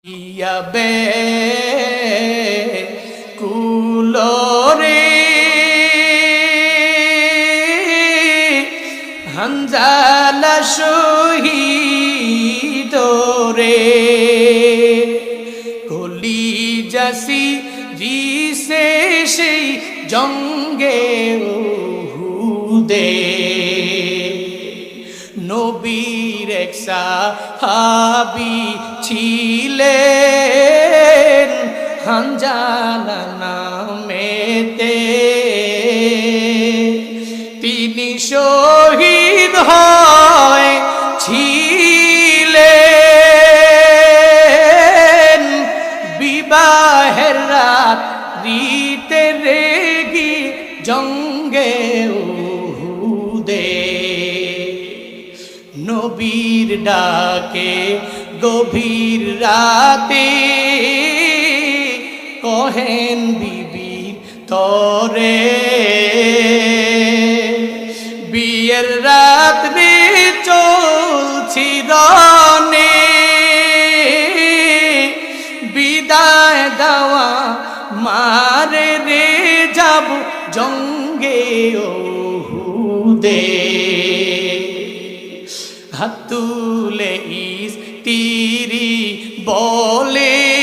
ইয়াবে কুলোরে হানজালা শহীদরে কলি জাসি জিসে সেই জঙ্গে উহুদে নবীর এক সাহাবী ছিলেন হানজালা নামেতে, তিনি শহীদ হয়েছিলেন বিবাহের রাত্রিতে রেগি জঙ্গে উহুদে। নবীর ডাকে গভীর রাতে কহেন বিবি তরে, বিয়ের রাত্রে চলছি রনে, বিদায় দেওয়া মারে রে যাব জঙ্গে উহুদে। হাত তুলে স্ত্রী বলেন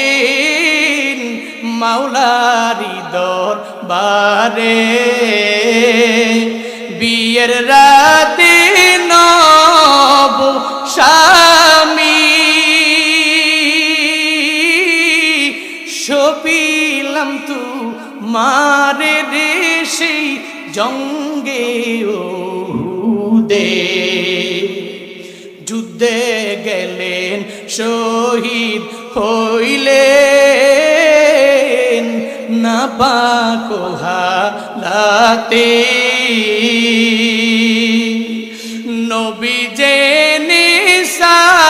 মাওলারি দরবারে, বিয়ের রাতে নব স্বামী সপিলাম তু মারে রে সেই জঙ্গে উহুদে। যুদ্ধে গেলেন শহীদ হইলেন না পাক হালাতে, নবী জেনে সাহাবাদের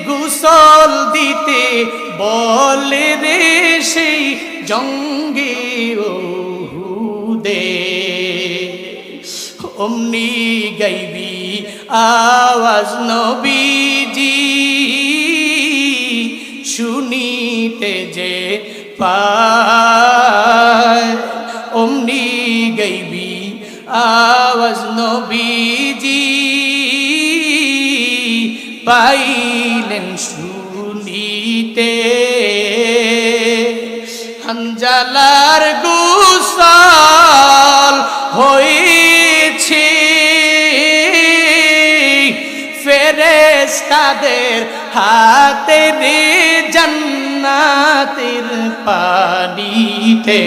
গোসল দিতে বলে রে সেই জঙ্গে উহুদে। অমনি গাইবি আওয়াজ নবীজি শুনিতে যে পায়, অমনি গাইবি আওয়াজ নবীজি পাইলেন শুনিতে। হানজালার গোসল হয়েছে ফেরেশতাদের হাতে রে জান্নাতের পানিতে,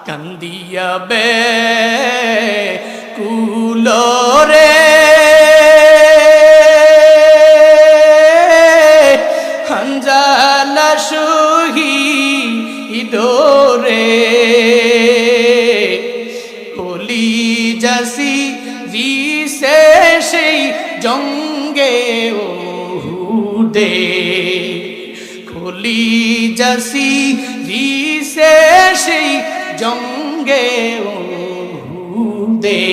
কান্দিয়া বে কুলোরে হানজালা শহীদরে কলি জাসি জিসে সেই জঙ্গে উহুদে, কলি জাসি জিসে সেই জঙ্গে উহুদে।